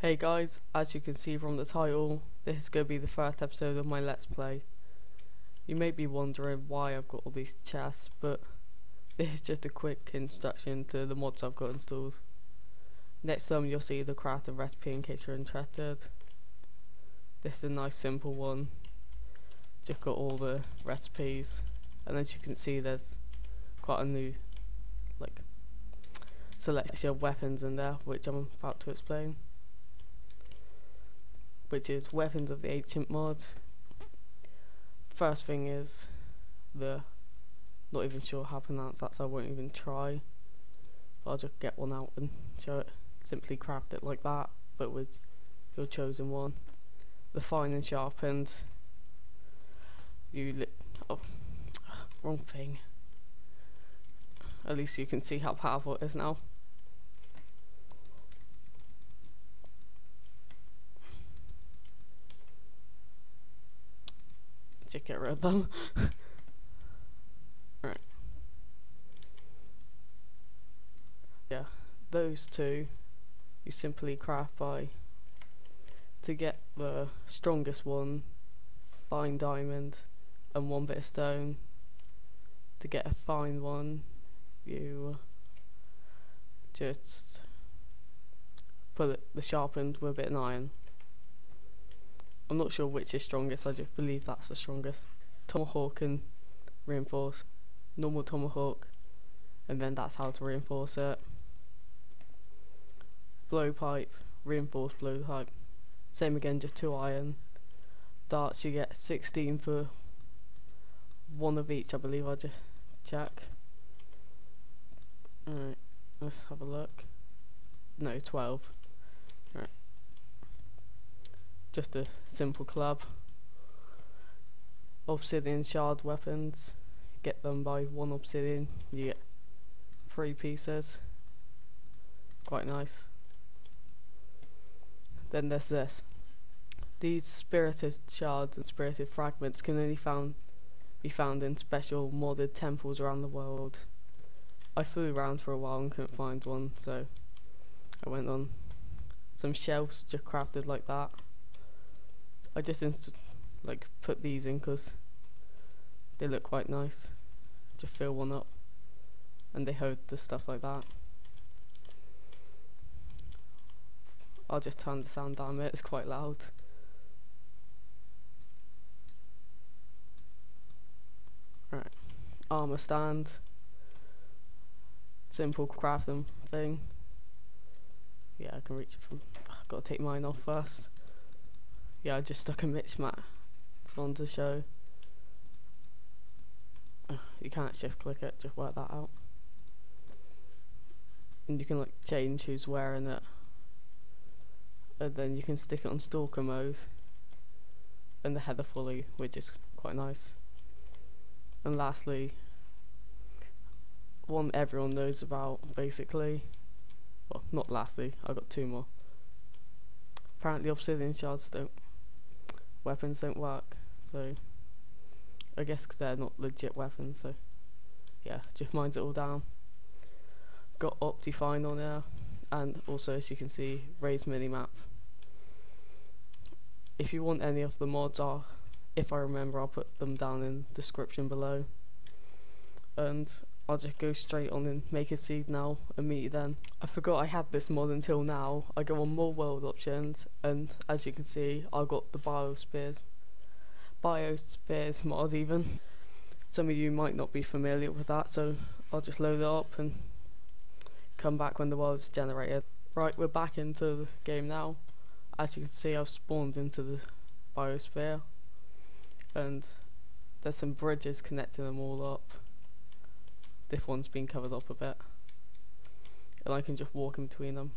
Hey guys, as you can see from the title, this is going to be the first episode of my Let's Play. You may be wondering why I've got all these chests, but this is just a quick introduction to the mods I've got installed. Next time you'll see the craft and recipe in case you're interested. This is a nice simple one, just got all the recipes, and as you can see there's quite a new selection of weapons in there which I'm about to explain. Which is weapons of the ancient mods. First thing is not even sure how to pronounce that, so I won't even try. But I'll just get one out and show it. Simply craft it like that, but with your chosen one. The fine and sharpened. Wrong thing. At least you can see how powerful it is now. Just get rid of them. Right. Yeah, those two you simply craft by, to get the strongest one, fine diamond and 1 bit of stone. To get a fine one, you just put the sharpened with a bit of iron. I'm not sure which is strongest, I just believe that's the strongest. Tomahawk and reinforce. Normal tomahawk, and then that's how to reinforce it. Blowpipe, reinforced blowpipe. Same again, just 2 iron. Darts, you get 16 for 1 of each, I believe. I just check. Alright, let's have a look. No, 12. Right. Just a simple club. Obsidian shard weapons, get them by 1 obsidian, you get 3 pieces. Quite nice. Then there's this. These spirited shards and spirited fragments can only be found in special modded temples around the world. I flew around for a while and couldn't find one, so I went on some shelves just crafted like that. I just put these in because they look quite nice. Just fill one up and they hold the stuff like that. I'll just turn the sound down a bit, it's quite loud. Right, armor stand. Simple crafting thing. Yeah, I can reach it from. I've got to take mine off first. Yeah, I just stuck a Mitch mat. It's one to show. You can't shift click it, just work that out. And you can change who's wearing it. And then you can stick it on stalker mode. And the heather fully, which is quite nice. And lastly, one everyone knows about basically. Well, not lastly, I got 2 more. Apparently obsidian shards weapons don't work, so I guess they're not legit weapons, so yeah, just mines it all down. Got Optifine on there, and also as you can see, raised minimap. If you want any of the mods, if I remember, I'll put them down in the description below. And I'll just go straight on and make a seed now and meet you then. I forgot I had this mod until now. I go on more world options, and as you can see, I got the biospheres mod even. Some of you might not be familiar with that, so I'll just load it up and come back when the world's generated. Right, we're back into the game now. As you can see, I've spawned into the biosphere, and there's some bridges connecting them all up. This one's been covered up a bit, and I can just walk in between them.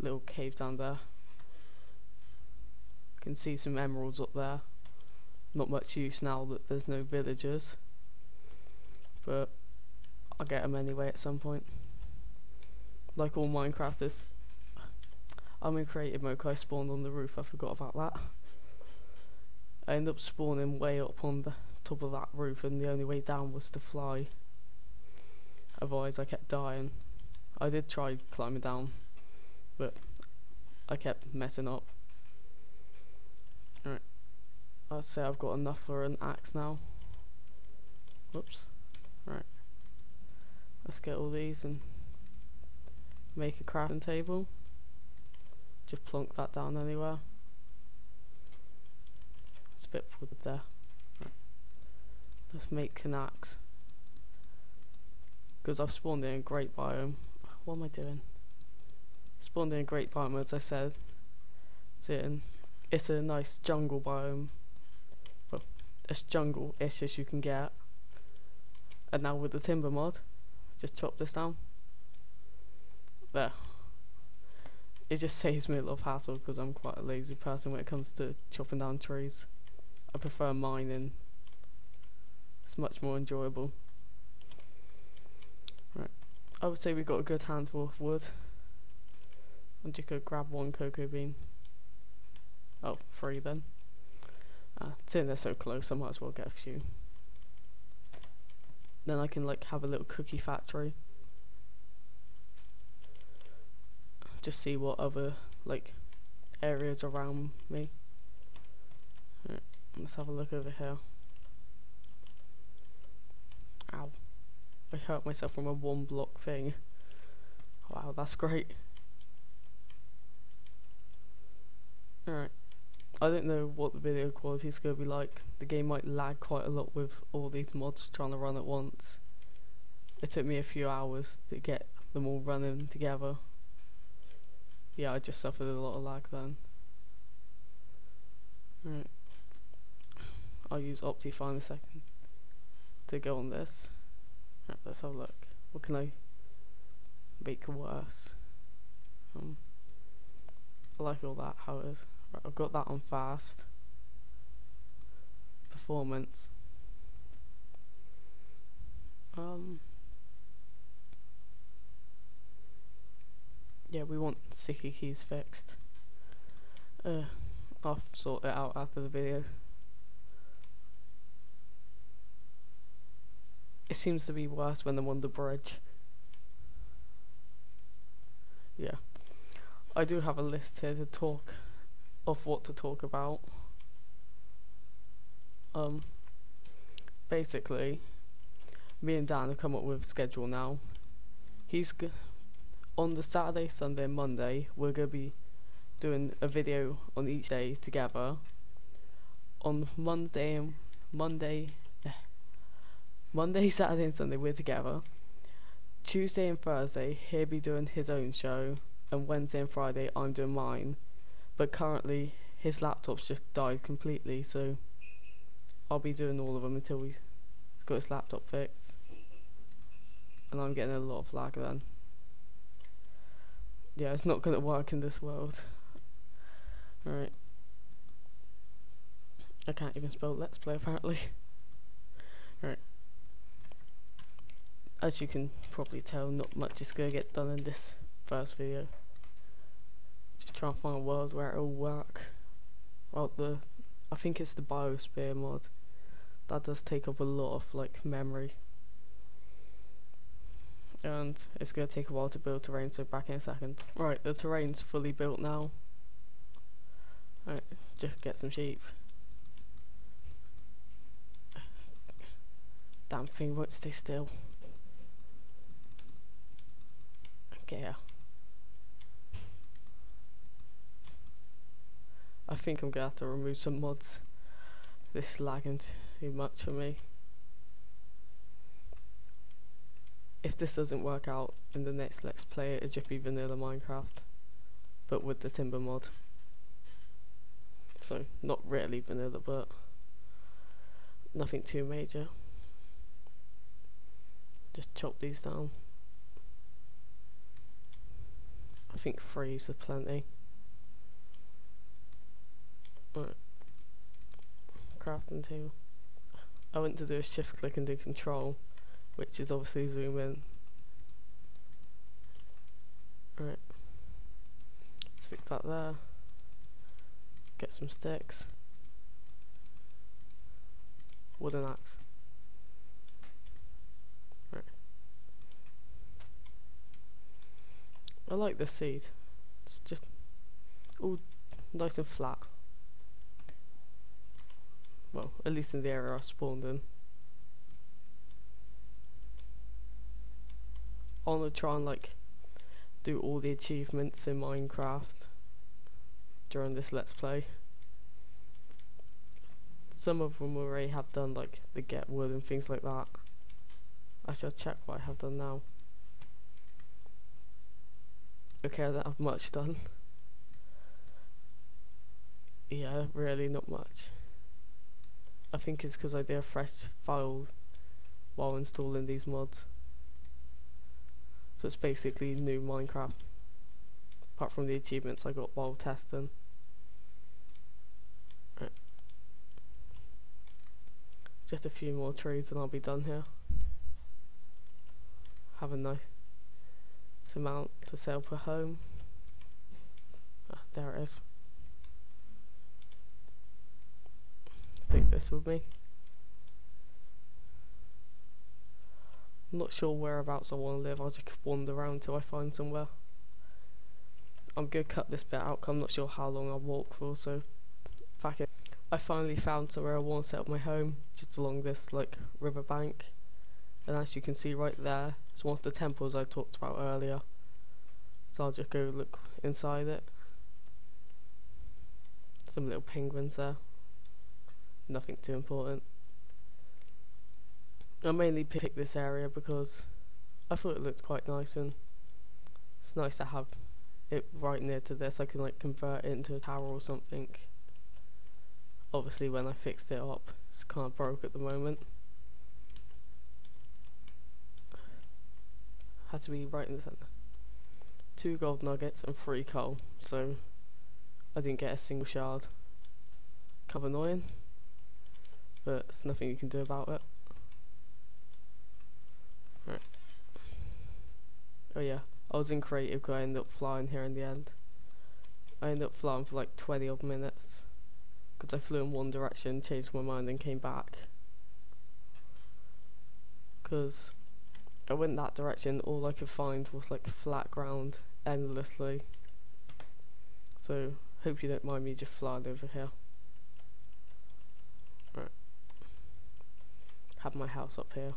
Little cave down there. Can see some emeralds up there. Not much use now that there's no villagers, but I'll get them anyway at some point. Like all Minecrafters. I'm in creative mode 'cause I spawned on the roof, I forgot about that. I ended up spawning way up on the top of that roof, and the only way down was to fly. Otherwise I kept dying. I did try climbing down, but I kept messing up. Alright, I'd say I've got enough for an axe now. Whoops. Right, let's get all these and make a crafting table. Just plonk that down anywhere. It's a bit wood there. Right. Let's make an axe. Because I've spawned in a great biome. What am I doing? Spawned in a great biome, as I said. It's a nice jungle biome. Well, as jungle-ish as you can get. And now with the timber mod, just chop this down. There. It just saves me a lot of hassle because I'm quite a lazy person when it comes to chopping down trees. I prefer mining. It's much more enjoyable. Right. I would say we got a good handful of wood. And you could grab one cocoa bean. Oh, 3 then. Seeing they're so close, I might as well get a few. Then I can like have a little cookie factory. Just see what other like areas around me. Right, let's have a look over here. Ow. I hurt myself from a 1 block thing. Wow, that's great. Alright. I don't know what the video quality is going to be like. The game might lag quite a lot with all these mods trying to run at once. It took me a few hours to get them all running together. Yeah, I just suffered a lot of lag then. Right. I'll use Optifine in a second to go on this. Right, let's have a look. What can I make worse? I like all that, how it is. Right, I've got that on fast. Performance. Yeah, we want sticky keys fixed. I'll sort it out after the video. It seems to be worse when I'm on the bridge. Yeah. I do have a list here to talk of what to talk about. Basically, me and Dan have come up with a schedule now. On the Saturday, Sunday, and Monday, we're gonna be doing a video on each day together. On Monday, Saturday, and Sunday, we're together. Tuesday and Thursday, he'll be doing his own show, and Wednesday and Friday, I'm doing mine. But currently, his laptop's just died completely, so I'll be doing all of them until he's got his laptop fixed. And I'm getting a lot of lag then. Yeah, it's not gonna work in this world. Alright. I can't even spell let's play apparently. Alright. As you can probably tell, not much is gonna get done in this first video. Just trying to find a world where it'll work. Well, I think it's the biosphere mod. That does take up a lot of like memory. And it's going to take a while to build terrain, so back in a second. Right, the terrain's fully built now. Alright, just get some sheep. Damn thing won't stay still. Okay, yeah. I think I'm going to have to remove some mods. This is lagging too much for me. If this doesn't work out in the next Let's Play, it'll just be vanilla Minecraft, but with the timber mod. So, not really vanilla, but nothing too major. Just chop these down. I think 3 is plenty. Right. Crafting table. I went to do a shift click and do control, which is obviously zoom in. Right. Stick that there. Get some sticks. Wooden axe. Right. I like the seed. It's just all nice and flat. Well, at least in the area I spawned in. I want to try and like do all the achievements in Minecraft during this Let's Play. Some of them already have done, like the get wood and things like that. Actually, I'll check what I have done now. Okay, I don't have much done. Yeah, really not much. I think it's because I did a fresh file while installing these mods. So it's basically new Minecraft, apart from the achievements I got while testing. Right. Just a few more trees and I'll be done here. Have a nice amount to sell per home. Ah, there it is. Take this with me. I'm not sure whereabouts I want to live. I'll just wander around till I find somewhere. I'm gonna cut this bit out 'cause I'm not sure how long I'll walk for, so fuck it. I finally found somewhere I want to set up my home, just along this like riverbank. And as you can see right there, it's one of the temples I talked about earlier. So I'll just go look inside it. Some little penguins there. Nothing too important. I mainly picked this area because I thought it looked quite nice, and it's nice to have it right near to this. I can like convert it into a tower or something. Obviously when I fixed it up, it's kind of broke at the moment. Had to be right in the centre. 2 gold nuggets and 3 coal, so I didn't get a single shard. Kind of annoying, but there's nothing you can do about it. Right. Oh yeah, I was in creative because I ended up flying here in the end. I ended up flying for like 20 odd minutes because I flew in one direction, changed my mind and came back. Because I went that direction, all I could find was like flat ground endlessly. So hope you don't mind me just flying over here. Right. Have my house up here.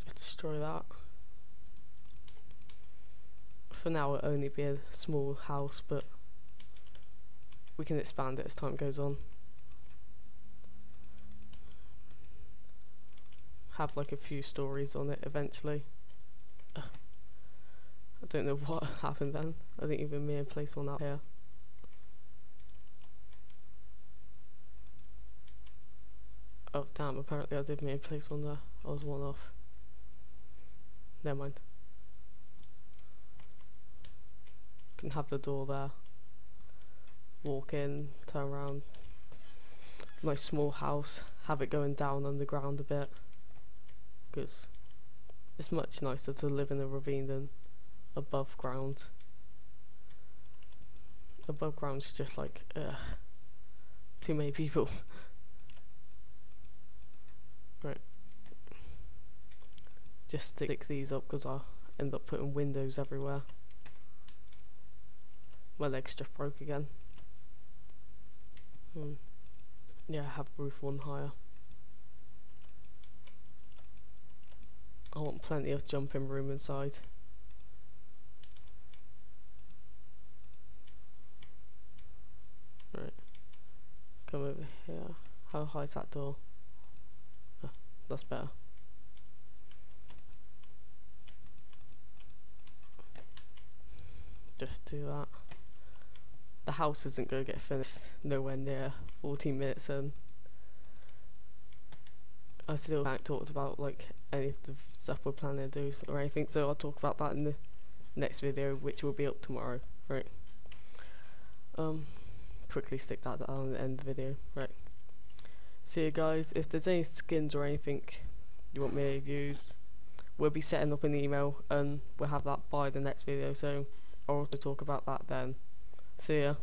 Just destroy that. For now it'll only be a small house, but we can expand it as time goes on. Have like a few stories on it eventually. I don't know what happened then. I think even me and place one out here. Oh damn, apparently I did me and place one there. I was one off. Never mind. Can have the door there. Walk in, turn around. Nice small house. Have it going down underground a bit. Because it's much nicer to live in a ravine than above ground. Above ground's just like, too many people. Right. Just stick these up because I'll end up putting windows everywhere. My legs just broke again. Yeah, have roof 1 higher. I want plenty of jumping room inside. Right. Come over here. How high is that door? Oh, that's better. Just do that. The house isn't going to get finished nowhere near 14 minutes in. I still haven't talked about like any of the stuff we're planning to do or anything, so I'll talk about that in the next video, which will be up tomorrow. Right. Quickly stick that down at the end of the video. Right. So yeah guys, if there's any skins or anything you want me to use, we'll be setting up an email and we'll have that by the next video, so I'll also talk about that then. See ya.